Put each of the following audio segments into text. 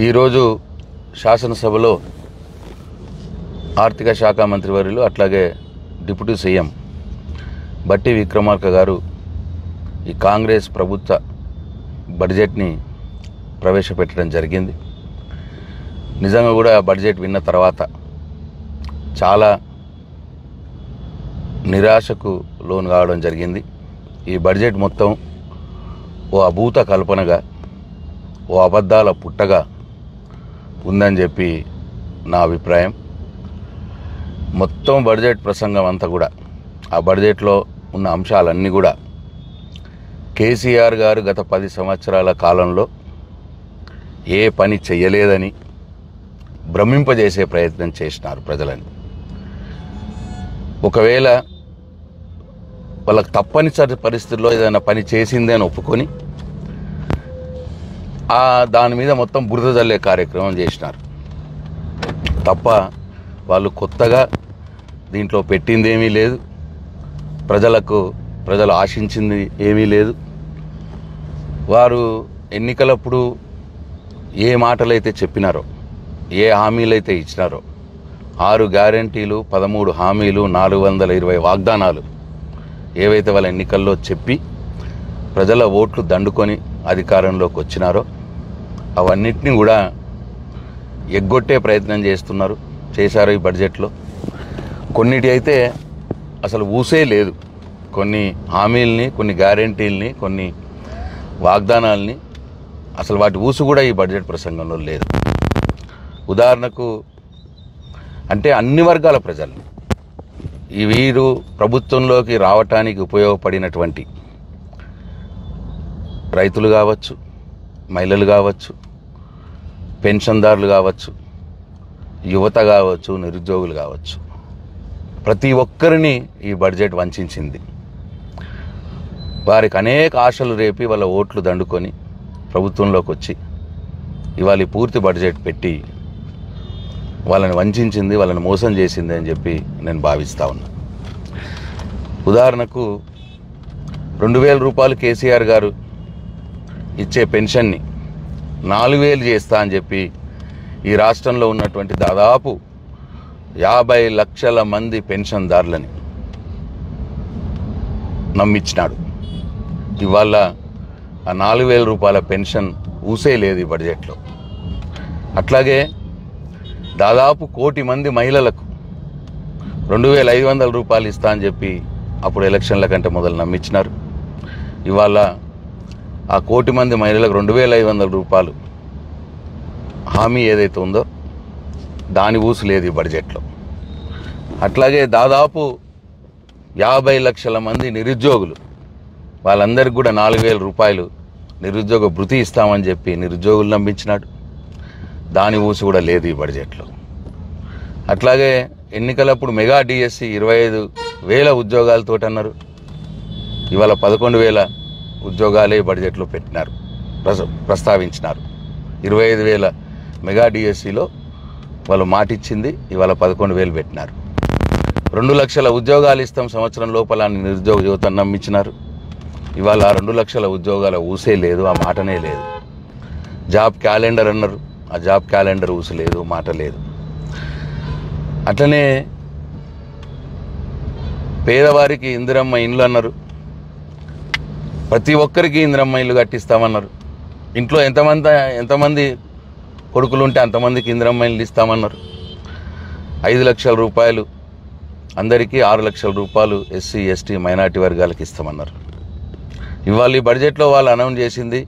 ఈరోజు శాసనసభలో ఆర్థిక శాఖ మంత్రివర్యులు అట్లాగే డిప్యూటీ సీఎం బట్టి విక్రమార్క గారు ఈ కాంగ్రెస్ ప్రభుత్వ బడ్జెట్ని ప్రవేశపెట్టడం జరిగింది. నిజంగా కూడా బడ్జెట్ విన్న తర్వాత చాలా నిరాశకు లోను కావడం జరిగింది. ఈ బడ్జెట్ మొత్తం ఓ అభూత కల్పనగా, ఓ అబద్ధాల పుట్టగా ఉందని చెప్పి నా అభిప్రాయం. మొత్తం బడ్జెట్ ప్రసంగం అంతా కూడా, ఆ బడ్జెట్లో ఉన్న అంశాలన్నీ కూడా కేసీఆర్ గారు గత 10 సంవత్సరాల కాలంలో ఏ పని చెయ్యలేదని భ్రమింపజేసే ప్రయత్నం చేసినారు ప్రజలని. ఒకవేళ వాళ్ళకి తప్పనిసరి పరిస్థితుల్లో ఏదైనా పని చేసిందే అని ఒప్పుకొని దాని మీద మొత్తం బురద జల్లే కార్యక్రమం చేసినారు తప్ప వాళ్ళు కొత్తగా దీంట్లో పెట్టిందేమీ లేదు. ప్రజలు ఆశించింది ఏమీ లేదు. వారు ఎన్నికలప్పుడు ఏ మాటలైతే చెప్పినారో, ఏ హామీలైతే ఇచ్చినారో, 6 గ్యారంటీలు, 13 హామీలు, 420 వాగ్దానాలు ఏవైతే వాళ్ళ ఎన్నికల్లో చెప్పి ప్రజల ఓట్లు దండుకొని అధికారంలోకి వచ్చినారో అవన్నిటిని కూడా ఎగ్గొట్టే ప్రయత్నం చేశారు ఈ బడ్జెట్లో. కొన్నిటి అయితే అసలు ఊసే లేదు. కొన్ని హామీల్ని, కొన్ని గ్యారంటీల్ని, కొన్ని వాగ్దానాల్ని అసలు వాటి ఊసు కూడా ఈ బడ్జెట్ ప్రసంగంలో లేదు. ఉదాహరణకు అంటే అన్ని వర్గాల ప్రజల్ని, ఈ వీరు ప్రభుత్వంలోకి రావటానికి ఉపయోగపడినటువంటి రైతులు కావచ్చు, మహిళలు కావచ్చు, పెన్షన్దారులు కావచ్చు, యువత కావచ్చు, నిరుద్యోగులు కావచ్చు, ప్రతి ఒక్కరిని ఈ బడ్జెట్ వంచింది. వారికి అనేక ఆశలు రేపి వాళ్ళ ఓట్లు దండుకొని ప్రభుత్వంలోకి వచ్చి ఇవాళ పూర్తి బడ్జెట్ పెట్టి వాళ్ళని వంచింది, వాళ్ళని మోసం చేసింది అని చెప్పి నేను భావిస్తూ ఉన్నా. ఉదాహరణకు 2000 రూపాయలు కేసీఆర్ గారు ఇచ్చే పెన్షన్ని 4000 చేస్తా అని చెప్పి ఈ రాష్ట్రంలో ఉన్నటువంటి దాదాపు 50 లక్షల మంది పెన్షన్దారులని నమ్మించినాడు. ఇవాళ ఆ 4000 రూపాయల పెన్షన్ ఊసే లేదు ఈ బడ్జెట్లో. అట్లాగే దాదాపు 1 కోటి మంది మహిళలకు 2500 రూపాయలు ఇస్తా అని చెప్పి అప్పుడు ఎలక్షన్ల కంటే మొదలు నమ్మించినారు. ఇవాళ ఆ 1 కోటి మంది మహిళలకు 2500 రూపాయలు హామీ ఏదైతే ఉందో దాని ఊసు లేదు ఈ బడ్జెట్లో. అట్లాగే దాదాపు 50 లక్షల మంది నిరుద్యోగులు, వాళ్ళందరికీ కూడా 4000 రూపాయలు నిరుద్యోగ భృతి ఇస్తామని చెప్పి నిరుద్యోగులు నమ్మించినాడు. దాని ఊసు కూడా లేదు ఈ బడ్జెట్లో. అట్లాగే ఎన్నికలప్పుడు మెగా డిఎస్సి 25,000 ఉద్యోగాలతో అన్నారు. ఇవాళ 11,000 ఉద్యోగాలే బడ్జెట్లో పెట్టినారు, ప్రస్తావించినారు. 25,000 మెగా డిఎస్సిలో వాళ్ళు మాటిచ్చింది, ఇవాళ 11,000 పెట్టినారు. 2 లక్షల ఉద్యోగాలు ఇస్తాం సంవత్సరం లోపల నిరుద్యోగ యువతను నమ్మించినారు. ఇవాళ 2 లక్షల ఉద్యోగాల ఊసే లేదు, ఆ మాటనే లేదు. జాబ్ క్యాలెండర్ అన్నారు, ఆ జాబ్ క్యాలెండర్ ఊసు లేదు, మాట లేదు. అట్లనే పేదవారికి ఇందిరమ్మ ఇండ్లు అన్నారు. ప్రతి ఒక్కరికి ఇందిరమ్మ ఇల్లు కట్టిస్తామన్నారు. ఇంట్లో ఎంతమంది కొడుకులు ఉంటే అంతమందికి ఇందిరమ్మ ఇల్లు ఇస్తామన్నారు. 5 లక్షల రూపాయలు అందరికీ, 6 లక్షల రూపాయలు ఎస్సీ ఎస్టీ మైనార్టీ వర్గాలకు ఇస్తామన్నారు. ఇవాళ ఈ బడ్జెట్లో వాళ్ళు అనౌన్స్ చేసింది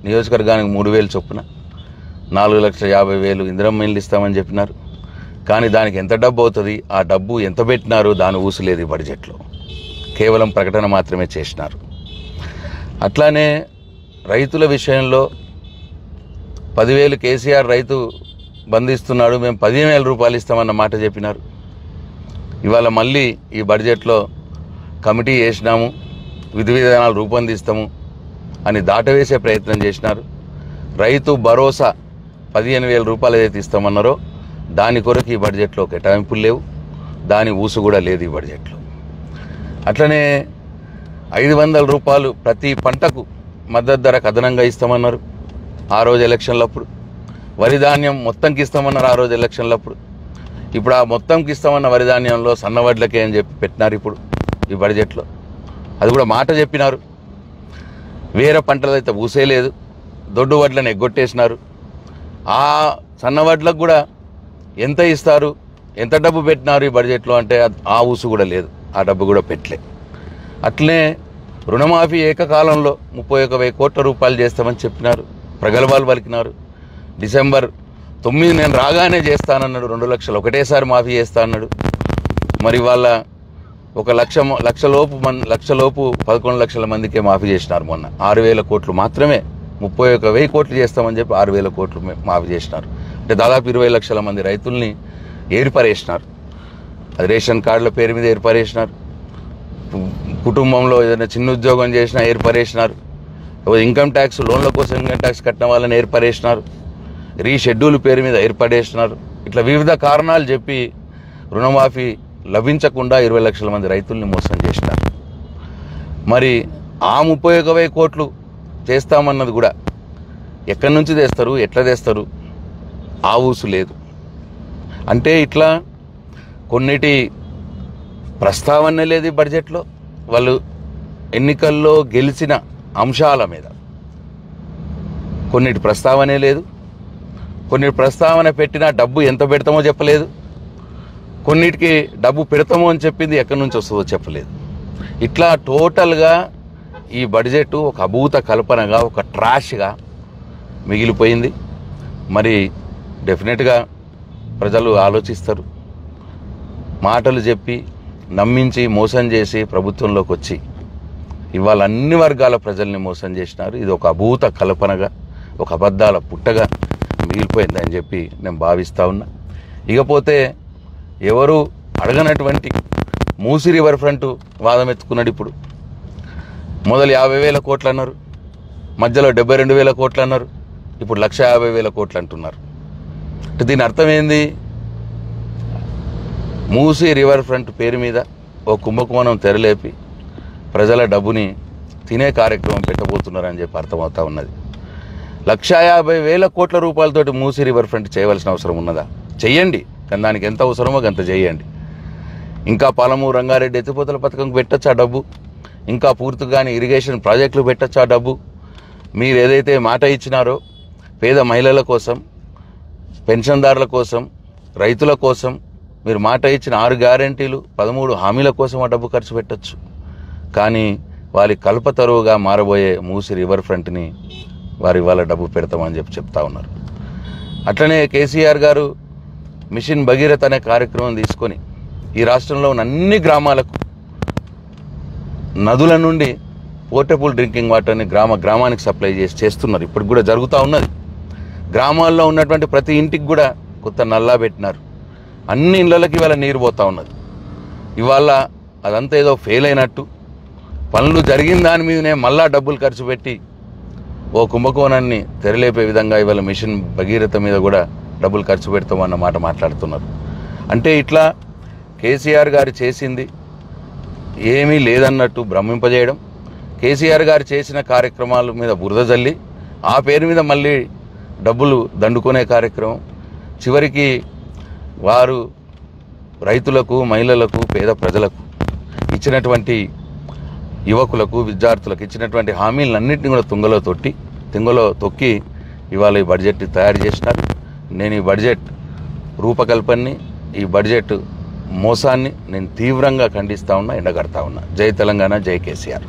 నియోజకవర్గానికి 3,000 చొప్పున 4,50,000 ఇందిరమ్మ ఇల్లు ఇస్తామని చెప్పినారు. కానీ దానికి ఎంత డబ్బు అవుతుంది, ఆ డబ్బు ఎంత పెట్టినారు, దాని ఊసు లేదు ఈ బడ్జెట్లో. కేవలం ప్రకటన మాత్రమే చేసినారు. అట్లానే రైతుల విషయంలో 10,000 కేసీఆర్ రైతు బంధిస్తున్నాడు, మేము 15,000 రూపాయలు ఇస్తామన్న మాట చెప్పినారు. ఇవాళ మళ్ళీ ఈ బడ్జెట్లో కమిటీ చేసినాము, విధి విధానాలు రూపొందిస్తాము అని దాటవేసే ప్రయత్నం చేసినారు. రైతు భరోసా 15,000 రూపాయలు ఏదైతే ఇస్తామన్నారో దాని కొరకు ఈ బడ్జెట్లో కేటాయింపులు లేవు, దాని ఊసు కూడా లేదు ఈ బడ్జెట్లో. అట్లనే 500 రూపాయలు ప్రతి పంటకు మద్దతు ధరకు అదనంగా ఇస్తామన్నారు ఆ రోజు ఎలక్షన్లప్పుడు. వరి ధాన్యం మొత్తంకి ఇస్తామన్నారు ఆ రోజు ఎలక్షన్లప్పుడు. ఇప్పుడు ఆ మొత్తంకి ఇస్తామన్న వరి ధాన్యంలో సన్నవడ్లకే అని చెప్పి పెట్టినారు ఇప్పుడు ఈ బడ్జెట్లో. అది కూడా మాట చెప్పినారు. వేరే పంటలు అయితే ఊసేయలేదు, దొడ్డు వడ్లను ఎగ్గొట్టేసినారు. ఆ సన్నవడ్లకు కూడా ఎంత ఇస్తారు, ఎంత డబ్బు పెట్టినారు ఈ బడ్జెట్లో అంటే ఆ ఊసు కూడా లేదు, ఆ డబ్బు కూడా పెట్టలే. అట్లనే రుణమాఫీ ఏకకాలంలో 31,000 కోట్ల రూపాయలు చేస్తామని చెప్పినారు, ప్రగల్భాలు పలికినారు. డిసెంబర్ 9 నేను రాగానే చేస్తానన్నాడు, 2 లక్షలు ఒకటేసారి మాఫీ చేస్తా అన్నాడు. మరి వాళ్ళ 1 లక్షలోపు 11 లక్షల మందికే మాఫీ చేసినారు. మొన్న 6,000 కోట్లు మాత్రమే, 31,000 కోట్లు చేస్తామని చెప్పి 6,000 కోట్లు మాఫీ చేసినారు. అంటే దాదాపు 20 లక్షల మంది రైతుల్ని ఏర్పరేసినారు. అది రేషన్ కార్డుల పేరు మీద ఏర్పరేసినారు, కుటుంబంలో ఏదైనా చిన్న ఉద్యోగం చేసినా ఏర్పరేసినారు, ఇన్కమ్ ట్యాక్స్ లోన్ల కోసం ఇన్కమ్ ట్యాక్స్ కట్టిన వాళ్ళని ఏర్పరేసినారు, రీషెడ్యూల్ పేరు మీద ఏర్పడేసినారు. ఇట్లా వివిధ కారణాలు చెప్పి రుణమాఫీ లభించకుండా 20 లక్షల మంది రైతుల్ని మోసం చేసినారు. మరి ఆ 31,000 కోట్లు చేస్తామన్నది కూడా ఎక్కడి నుంచి తెస్తారు, ఎట్లా తెస్తారు, ఆ ఊసు లేదు. అంటే ఇట్లా కొన్నిటి ప్రస్తావన లేదు ఈ బడ్జెట్లో. వాళ్ళు ఎన్నికల్లో గెలిచిన అంశాల మీద కొన్నిటి ప్రస్తావనే లేదు. కొన్నిటి ప్రస్తావన పెట్టినా డబ్బు ఎంత పెడతామో చెప్పలేదు. కొన్నిటికి డబ్బు పెడతామో అని చెప్పింది ఎక్కడి నుంచి వస్తుందో చెప్పలేదు. ఇట్లా టోటల్గా ఈ బడ్జెట్ ఒక అభూత కల్పనగా, ఒక ట్రాష్గా మిగిలిపోయింది. మరి డెఫినెట్గా ప్రజలు ఆలోచిస్తారు. మాటలు చెప్పి నమ్మించి మోసం చేసి ప్రభుత్వంలోకి వచ్చి ఇవాళ అన్ని వర్గాల ప్రజల్ని మోసం చేసినారు. ఇది ఒక అభూత కల్పనగా, ఒక అబద్ధాల పుట్టగా మిగిలిపోయిందని చెప్పి నేను భావిస్తూ ఉన్నా. ఇకపోతే ఎవరు అడగనటువంటి మూసీ రివర్ ఫ్రంట్ వాదం ఎత్తుకున్నాడు. ఇప్పుడు మొదలు 50,000 కోట్లు అన్నారు, మధ్యలో 72,000 కోట్లు అన్నారు, ఇప్పుడు 1,50,000 కోట్లు అంటున్నారు. అంటే దీని అర్థం ఏంది? మూసీ రివర్ ఫ్రంట్ పేరు మీద ఓ కుంభకోణం తెరలేపి ప్రజల డబ్బుని తినే కార్యక్రమం పెట్టబోతున్నారని చెప్పి అర్థమవుతా ఉన్నది. 1,50,000 కోట్ల రూపాయలతోటి మూసీ రివర్ ఫ్రంట్ చేయవలసిన అవసరం ఉన్నదా? చెయ్యండి, కానీ దానికి ఎంత అవసరమో అంత చేయండి. ఇంకా పాలమూరు రంగారెడ్డి ఎత్తిపోతల పథకంకి పెట్టచ్చు ఆ డబ్బు, ఇంకా పూర్తిగానే ఇరిగేషన్ ప్రాజెక్టులు పెట్టచ్చు ఆ డబ్బు. మీరు ఏదైతే మాట ఇచ్చినారో పేద మహిళల కోసం, పెన్షన్దారుల కోసం, రైతుల కోసం మీరు మాట ఇచ్చిన 6 గ్యారెంటీలు, 13 హామీల కోసం ఆ డబ్బు ఖర్చు పెట్టచ్చు. కానీ వారి కల్పతరువుగా మారబోయే మూసీ రివర్ ఫ్రంట్ని వారి ఇవాళ డబ్బు పెడతామని చెప్పి చెప్తా ఉన్నారు. అట్లనే కేసీఆర్ గారు మిషన్ భగీరథ అనే కార్యక్రమం తీసుకొని ఈ రాష్ట్రంలో ఉన్న అన్ని గ్రామాలకు నదుల నుండి పోర్టబుల్ డ్రింకింగ్ వాటర్ని గ్రామానికి సప్లై చేస్తున్నారు. ఇప్పుడు కూడా జరుగుతూ ఉన్నది. గ్రామాల్లో ఉన్నటువంటి ప్రతి ఇంటికి కూడా కొత్త నల్లా పెట్టినారు. అన్ని ఇళ్ళకి ఇవాళ నీరు పోతూ ఉన్నది. ఇవాళ అదంతా ఏదో ఫెయిల్ అయినట్టు, పనులు జరిగిన దాని మీదనే మళ్ళా డబ్బులు ఖర్చు పెట్టి ఓ కుంభకోణాన్ని తెరలేపే విధంగా ఇవాళ మిషన్ భగీరథ మీద కూడా డబ్బులు ఖర్చు పెడతామన్న మాట మాట్లాడుతున్నారు. అంటే ఇట్లా కేసీఆర్ గారు చేసింది ఏమీ లేదన్నట్టు భ్రమింపజేయడం, కేసీఆర్ గారు చేసిన కార్యక్రమాల మీద బురద జల్లి ఆ పేరు మీద మళ్ళీ డబ్బులు దండుకునే కార్యక్రమం. చివరికి వారు రైతులకు, మహిళలకు, పేద ప్రజలకు ఇచ్చినటువంటి యువకులకు, విద్యార్థులకు ఇచ్చినటువంటి హామీలన్నింటినీ కూడా తుంగలో తొక్కి ఇవాళ ఈ బడ్జెట్ తయారు చేసినారు. నేను ఈ బడ్జెట్ రూపకల్పనని, ఈ బడ్జెట్ మోసాన్ని నేను తీవ్రంగా ఖండిస్తూ ఉన్నా, ఎండగడతా ఉన్నా. జై తెలంగాణ, జై కేసీఆర్.